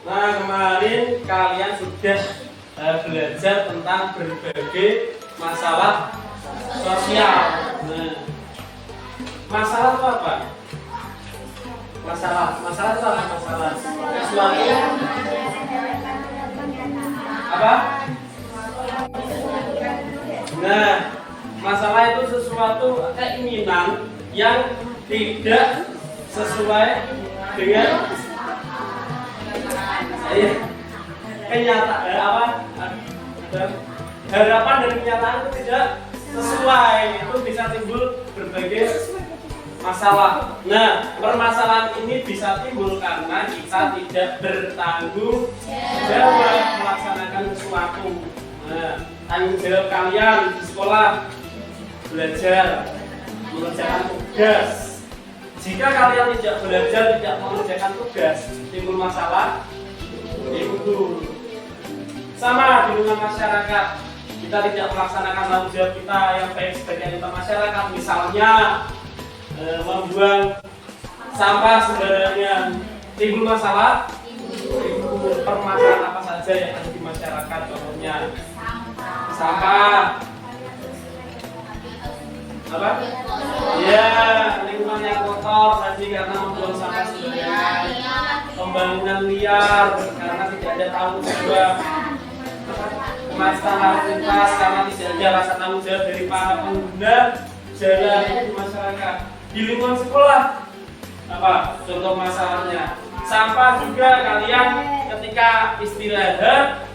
Nah, kemarin kalian sudah belajar tentang berbagai masalah sosial. Nah, masalah itu apa? Masalah itu apa? Masalah sesuatu apa? Nah, masalah itu sesuatu keinginan yang tidak sesuai dengan kenyataan harapan dan kenyataan itu tidak sesuai, itu bisa timbul berbagai masalah. Nah, permasalahan ini bisa timbul karena kita tidak bertanggung jawab melaksanakan sesuatu. Nah, tanggung jawab kalian di sekolah belajar mengerjakan tugas. Jika kalian tidak belajar, tidak mengerjakan tugas, timbul masalah. Itu sama di lingkungan masyarakat, kita tidak melaksanakan tanggung jawab kita yang baik sebagai anggota masyarakat, misalnya membuang sampah sembarangan, timbul masalah. Timbul permasalahan apa saja yang ada di masyarakat, contohnya sampah apa? Ya, lingkungan yang kotor tadi karena membuang sampah sembarangan, pembangunan liar karena tidak ada tanggung jawab, kemacetan lalu lintas karena tidak ada rasa tanggung jawab dari para pengguna jalan di masyarakat. Di lingkungan sekolah apa contoh masalahnya? Sampah juga, kalian ketika istirahat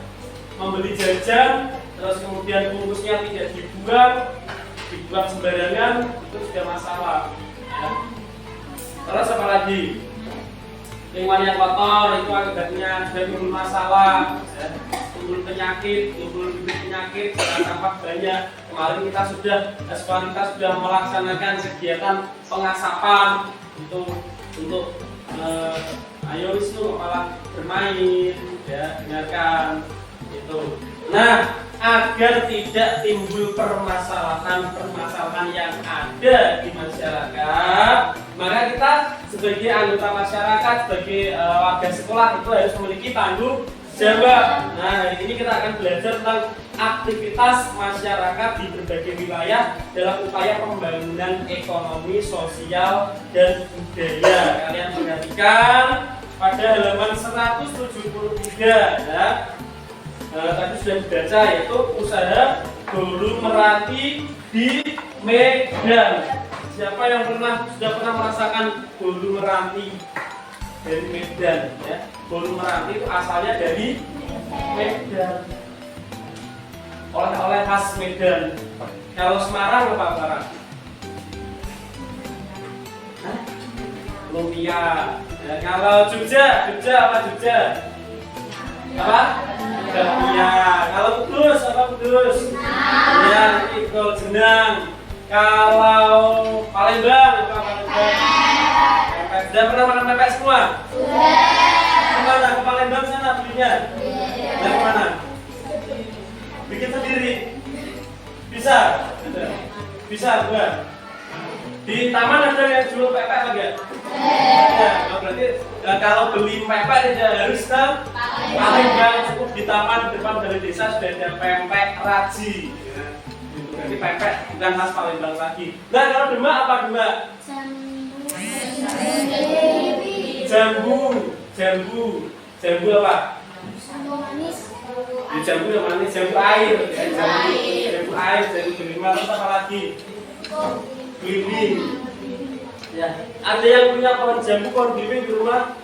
membeli jajan terus kemudian bungkusnya tidak dibuang sembarangan, itu sudah masalah ya. Terus apa lagi? Lingkungan yang kotor itu akibatnya sudah timbul masalah ya. Timbul penyakit, karena sampah banyak. Kemarin kita sudah melaksanakan kegiatan pengasapan untuk ayo Wisnu malah bermain ya, dengarkan itu. Nah, agar tidak timbul permasalahan yang ada di masyarakat, maka kita sebagai anggota masyarakat, sebagai warga sekolah itu harus memiliki tanggung jawab. Nah, hari ini kita akan belajar tentang aktivitas masyarakat di berbagai wilayah dalam upaya pembangunan ekonomi, sosial, dan budaya. Kalian perhatikan pada halaman 173 ya. Tadi sudah dibaca, yaitu usaha Bolu Meranti di Medan. Siapa yang sudah pernah merasakan Bolu Meranti dari Medan ya? Bolu Meranti itu asalnya dari Medan. Oleh-oleh khas Medan. Kalau Semarang apa barang? Lumpia. Ya, kalau Jogja apa Jogja? Apa? Lumpia. Kalau Kudus apa Kudus? Ya, itu jenang. Kalau Palembang apa Palembang? Pepes. Sudah pernah makan pepes semua? Sudah. Kemana? Ke Palembang sana belinya? Dari mana? Bikin sendiri? Bisa? Ada. Bisa buat? Di taman ada yang jual pepes enggak? Ya, berarti kalau beli pepes tidak harus ke Palembang, cukup di taman depan balai desa sudah ada pempek raji. Ya. Berarti pepes bukan khas Palembang lagi. Nah, kalau demak apa demak? Jambu apa? Jambu yang manis, jambu air, jambu delima, terus apa lagi? Belimbing. Ya, ada yang punya pohon jambu, pohon belimbing di rumah?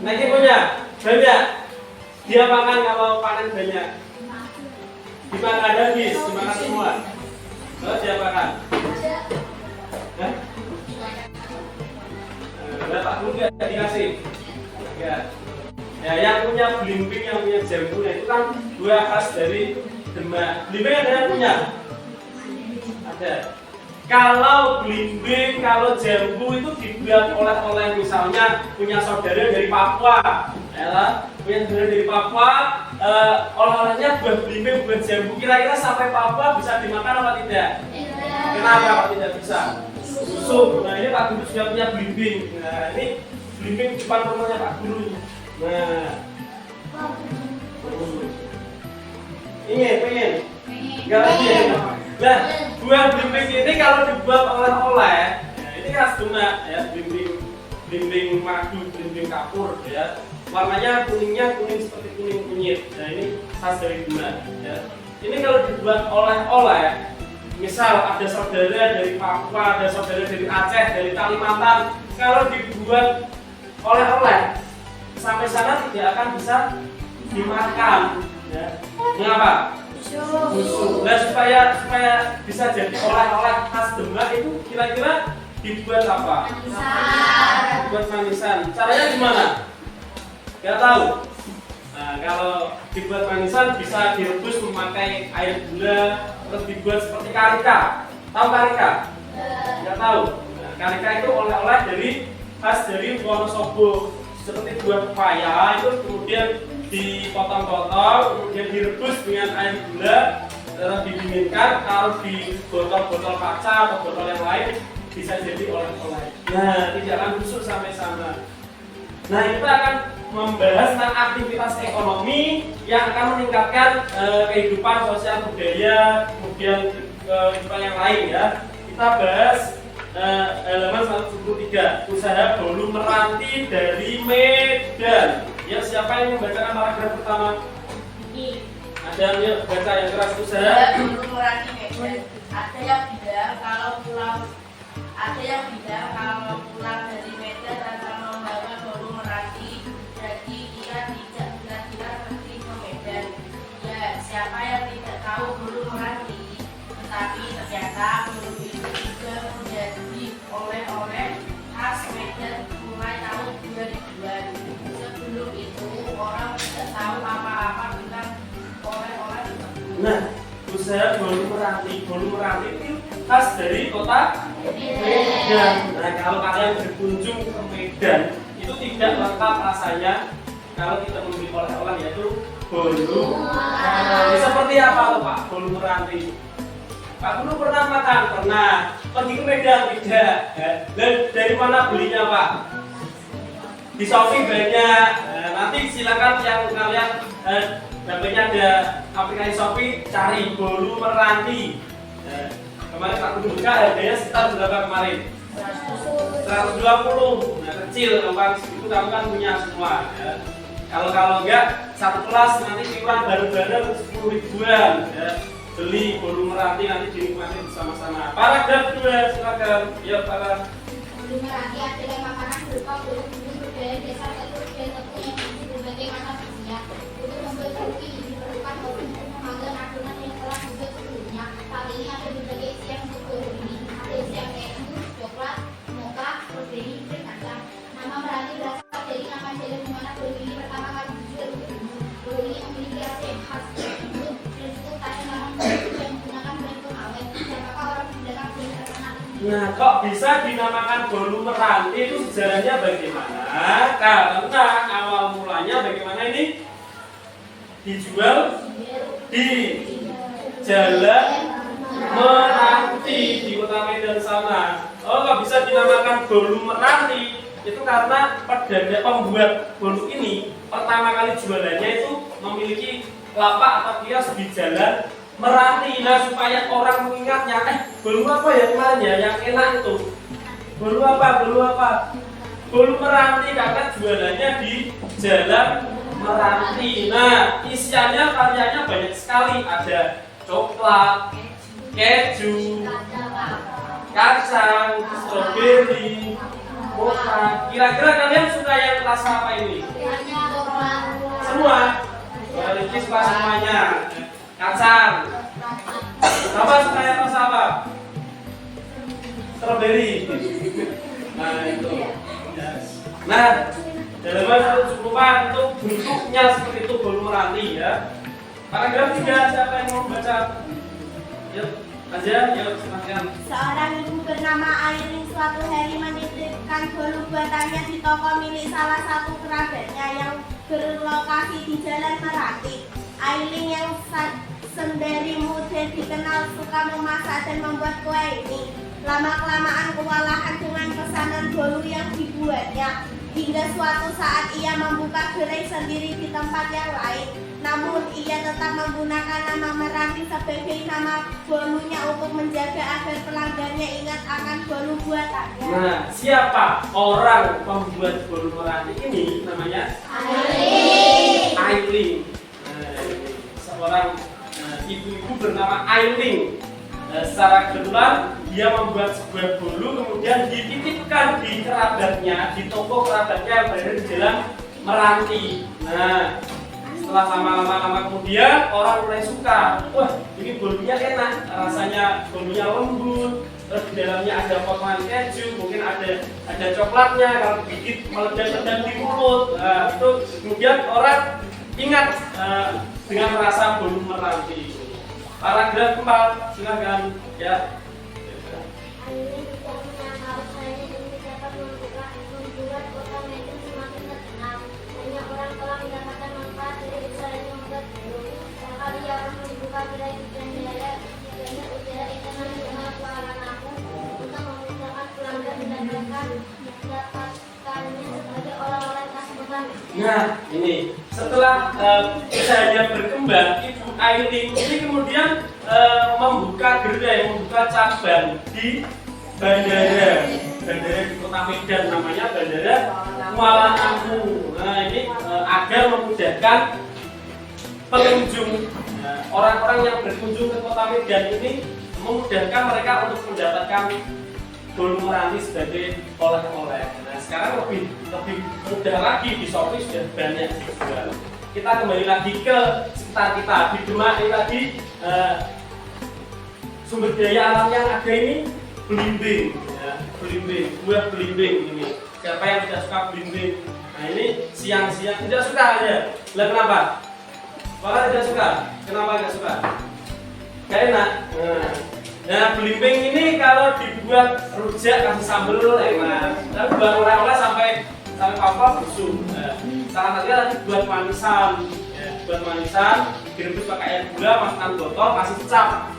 Nanti punya? Banyak? Dia makan kalau panen banyak? Dimakan habis, dimakan semua? Kalau dia makan? Bapak Guru nggak dikasih? Ya. Ya, yang punya belimbing, yang punya jambu, nah itu kan dua khas dari Demak. Belimbing ada yang punya? Ada. Kalau belimbing, kalau jambu itu dibuat oleh misalnya punya saudara dari Papua, ya, punya saudara dari Papua, oleh-olehnya buah belimbing, buah jambu. Kira-kira sampai Papua bisa dimakan apa tidak? Kenapa tidak bisa? Susu. Nah, ini Pak Guru sudah punya belimbing. Nah, ini belimbing depan rumahnya Pak Guru. Nah, Pengen? Enggak pengen. Nah, buah blimbing ini kalau dibuat oleh-oleh, ini khas Demak ya, blimbing madu, blimbing kapur ya. Warnanya kuningnya kuning seperti kuning kunyit. Nah, ini khas dari Demak ya. Ini kalau dibuat oleh-oleh, misal ada saudara dari Papua, ada saudara dari Aceh, dari Kalimantan, kalau dibuat oleh-oleh sampai sana tidak akan bisa dimakan ya. Mengapa? Busuk. Nah, supaya bisa jadi oleh-oleh khas Demak itu kira-kira dibuat apa? Dibuat manisan. Caranya gimana? Gak tahu. Nah, kalau dibuat manisan bisa direbus memakai air gula, terus dibuat seperti karika. Tahu karika? Gak tahu. Nah, karika itu oleh-oleh dari khas dari Wonosobo. Seperti buah pepaya itu kemudian dipotong-potong, kemudian direbus dengan air gula, terus didinginkan, taruh di botol-botol kaca atau botol yang lain, bisa jadi oleh-oleh. Nah, tidak akan busuk sampai sana. Nah, kita akan membahas tentang aktivitas ekonomi yang akan meningkatkan kehidupan sosial budaya, kemudian kehidupan yang lain ya. Kita bahas halaman 173, usaha bolu meranti dari Medan. Ya, siapa yang membacakan paragraf pertama? Ada yang baca yang keras, usaha bolu meranti Medan. Ada yang bilang kalau pulang dari Medan tanpa membawa bolu meranti, jadi ia tidak kira-kira pergi ke Medan. Ya, siapa yang tidak tahu bolu meranti? Tetapi ternyata bolu itu juga menjadi oleh-oleh khas Medan mulai tahun 2000-an. Sebelum itu orang tidak tahu apa-apa tentang oleh-oleh tersebut. Nah, usaha bolu meranti itu khas dari kota Medan. Nah, kalau kalian berkunjung ke Medan, itu tidak lengkap rasanya kalau kita membeli oleh-oleh, yaitu bolu meranti. Seperti apa tuh Pak bolu meranti? Pak Guru pernah makan? Pernah. Pergi ke Medan? Tidak. Dan dari mana belinya Pak? Di Shopee banyak. Nanti silakan yang kalian dapatnya ada aplikasi Shopee, cari bolu meranti. Kemarin Pak Guru buka harganya sekitar berapa kemarin? 120. Nah, kecil, kalau segitu kamu kan punya semua ya. Kalau enggak satu kelas nanti iuran baru-baru 10 ribuan ya. Beli bolu meranti nanti dinikmati bersama-sama. Paragraf 2 silakan. Ya, para Bolu meranti adalah makanan berupa bolu-bolu budaya desa telur dan tentunya berisi berbagai macam isinya. Untuk membuat bolu ini diperlukan bolu untuk memanggang adonan yang telah dibuat sebelumnya. Kali ini ada berbagai isian untuk bolu ini. Ada isian keju, coklat, mocha, strawberry, dan kacang. Nama meranti berasal dari nama jalan di mana bolu ini pertama kali dijual untuk bolu. Bolu ini memiliki rasa yang khas dan lembut dan cukup tahan lama yang menggunakan bahan pengawet. Siapakah orang di belakang bolu terkenal? Nah, kok bisa dinamakan bolu meranti itu sejarahnya bagaimana? Karena awal mulanya bagaimana ini? Dijual di Jalan Meranti di Kota Medan sana. Oh, kok bisa dinamakan bolu meranti? Itu karena pembuat bolu ini pertama kali jualannya itu memiliki lapak atau kios di Jalan Meranti. Nah, supaya orang mengingatnya, bolu apa ya kemarin ya yang enak itu? Bolu apa? Bolu meranti, karena jualannya di Jalan Meranti. Nah, isiannya variannya banyak sekali. Ada coklat, keju, kacang, strawberry, mocha. Kira-kira kalian suka yang rasa apa ini? Semua. Rifki suka semuanya. Kacang. Bapak suka yang rasa apa? Strawberry. Nah, itu. Nah, dalam hal cukupan itu bentuknya seperti itu bolu meranti ya. Paragraf 3, siapa yang mau baca? Yuk, aja, yuk silakan. Seorang ibu bernama Aileen suatu hari menitipkan bolu buatannya di toko milik salah satu kerabatnya yang berlokasi di Jalan Meranti. Aileen yang sendiri muda dikenal suka memasak dan membuat kue ini. Lama-kelamaan kewalahan dengan pesanan bolu yang dibuatnya. hingga suatu saat ia membuka gerai sendiri di tempat yang lain. Namun ia tetap menggunakan nama Meranti sebagai nama bolunya untuk menjaga agar pelanggannya ingat akan bolu buatannya. Nah, siapa orang pembuat bolu Meranti ini? Namanya Ailing. Seorang ibu-ibu bernama Ailing. Secara kebetulan dia membuat sebuah bolu kemudian dititipkan di kerabatnya, di toko kerabatnya yang berada di Jalan Meranti. Nah, setelah lama kemudian orang mulai suka. Wah, ini bolunya enak, rasanya bolunya lembut. Terus di dalamnya ada potongan keju, mungkin ada coklatnya. Kalau digigit meledak-ledak di mulut. Nah, itu kemudian orang ingat dengan rasa bolu Meranti. Paragraf 4, silakan ya. Ailing tidak menyangka usahanya demi dapat membuat kota Medan semakin terkenal. Banyak orang telah mendapatkan manfaat dari usahanya membuat bolu. Sekali ia akan membuka gerai di bandara udara internasional dengan Kuala Namu untuk memudahkan pelanggan mendapatkannya sebagai oleh-oleh khas kota Medan. Nah, ini setelah usahanya berkembang, Ibu Ailing ini kemudian membuka gerai, membuka cabang di bandara di kota Medan, namanya Bandara Kuala Namu. Nah, ini agar memudahkan pengunjung, orang-orang yang berkunjung ke kota Medan ini, memudahkan mereka untuk mendapatkan bolu Meranti sebagai oleh-oleh. Nah, sekarang lebih mudah lagi, di Shopee sudah banyak dijual. Kita kembali lagi ke sekitar kita di Demak ini tadi, sumber daya alam yang ada ini belimbing, ya, buah belimbing ini. Siapa yang tidak suka belimbing? Nah, ini siang-siang tidak suka aja. Lah kenapa? Kalau tidak suka, kenapa tidak suka? Gak enak. Nah, belimbing ini kalau dibuat rujak kasih sambal enak. Tapi buat oleh-oleh sampai papa busuk. Nah, salah satunya tadi buat manisan, ya, buat manisan direbus pakai air gula, masukkan botol, kasih cap.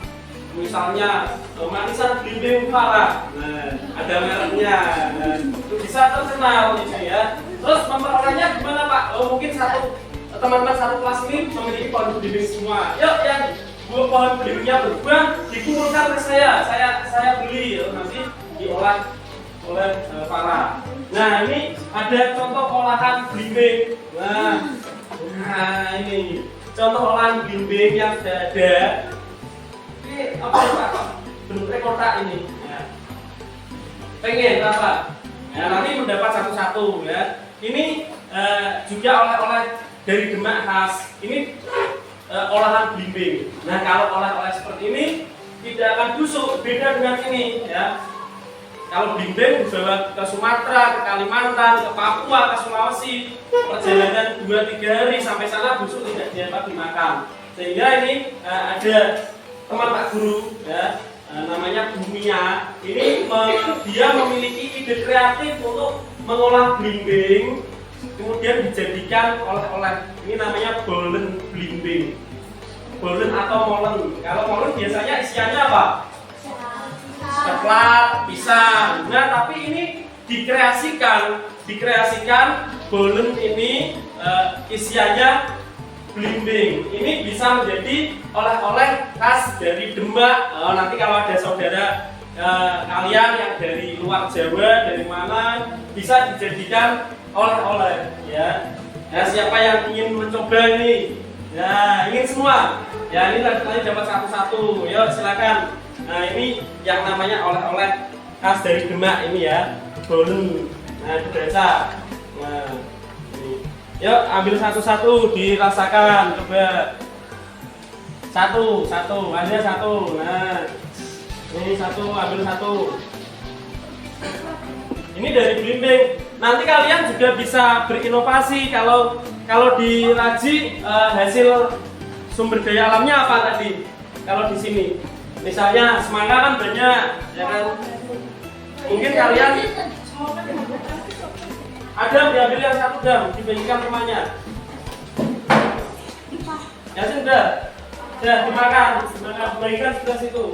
Misalnya manisan belimbing Farah. Nah, ada mereknya. Nah, itu bisa terkenal ini ya. Terus memperolehnya gimana Pak? Oh, mungkin teman-teman satu kelas ini memiliki pohon belimbing semua. Yuk yang pohon belimbingnya berbuah dikumpulkan ke saya beli, nanti diolah oleh Farah. Nah, ini ada contoh olahan belimbing. Nah, ini contoh olahan belimbing yang sudah ada. Ini apa Pak? Bentuknya kotak ini. Ya. Pengen apa? Ya, nanti mendapat satu-satu ya. Ini juga oleh-oleh dari Demak khas. Ini olahan belimbing. Nah, kalau oleh-oleh seperti ini tidak akan busuk, beda dengan ini ya. Kalau belimbing dibawa ke Sumatera, ke Kalimantan, ke Papua, ke Sulawesi, perjalanan 2-3 hari sampai sana busuk tidak dapat dimakan. Sehingga ini ada teman Pak Guru ya, namanya Bumia. Ini dia memiliki ide kreatif untuk mengolah belimbing kemudian dijadikan oleh-oleh. Ini namanya bolen belimbing. Bolen atau molen. Kalau molen biasanya isiannya apa? Coklat, pisang. Nah, tapi ini dikreasikan bolen ini isiannya belimbing. Ini bisa menjadi oleh-oleh khas dari Demak. Nanti kalau ada saudara kalian yang dari luar Jawa, dari mana, bisa dijadikan oleh-oleh ya. Nah, siapa yang ingin mencoba ini? Ya, ingin semua. Ya, ini tadi dapat satu-satu. Yuk, silakan. Nah, ini yang namanya oleh-oleh khas dari Demak ini ya, bolen. Nah, dibaca. Nah, ini. Yuk, ambil satu-satu, dirasakan, coba. Satu, hanya satu. Nah, ini satu, ambil satu. Ini dari belimbing. Nanti kalian juga bisa berinovasi kalau di Raji hasil sumber daya alamnya apa tadi? Kalau di sini, misalnya semangka kan banyak, ya kan? Mungkin kalian ada diambil yang satu jam dibagikan rumahnya. Ya sudah dimakan, dibagikan sudah situ.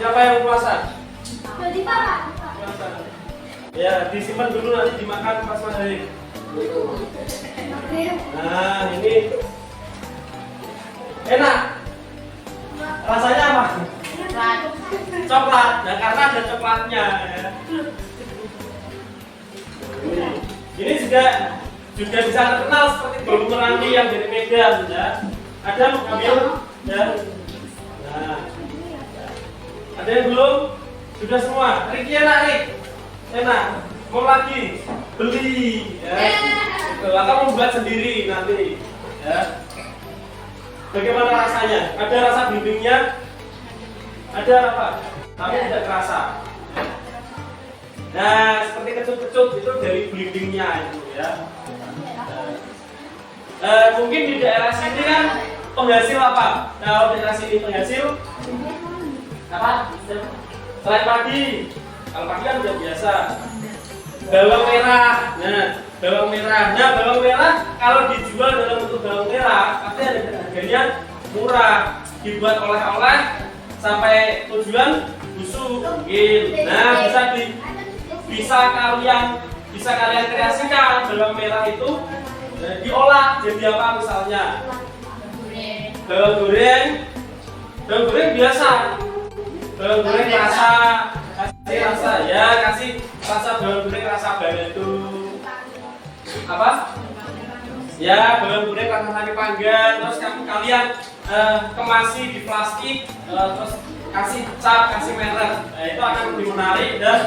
Siapa yang puasa? Jadi Pak. Puasa. Ya, disimpan dulu nanti dimakan pas maghrib. Nah, ini enak. Rasanya apa? Coklat. Nah, karena ada coklatnya. Ya. Ini juga bisa terkenal seperti bolu meranti yang dari Medan. Ya. Ada mau ambil? Ya. Nah, ada yang belum? Sudah semua. Riki enak, Rik. Enak. Mau lagi? Beli. Ya. Atau membuat sendiri nanti. Ya. Bagaimana rasanya? Ada rasa belimbingnya? Ada apa? Tapi tidak terasa. Nah, seperti kecut-kecut itu dari belimbingnya itu ya. Mungkin di daerah sini kan penghasil apa? Kalau daerah sini penghasil apa? Selain padi. Kalau padi kan udah biasa. Bawang merah. Nah, bawang merah. Nah, bawang merah kalau dijual dalam bentuk bawang merah, pasti harganya murah. Dibuat oleh-oleh sampai tujuan busuk. Nah, bisa kalian kreasikan bawang merah itu diolah jadi apa misalnya? Bawang goreng biasa. Bawang goreng kasih rasa bawang goreng rasa balado. Apa? Ya, bawang goreng rasa sari panggang, terus kalian kemasi di plastik, terus kasih cat, kasih merek. Nah, itu akan lebih menarik dan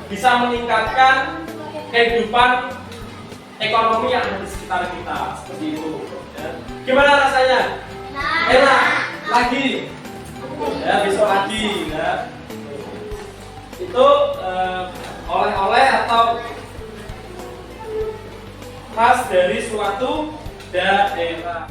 bisa meningkatkan kehidupan ekonomi yang ada di sekitar kita. Seperti itu. Ya. Gimana rasanya? Enak. Lagi. Ya, besok lagi. Ya. Itu oleh-oleh atau khas dari suatu daerah.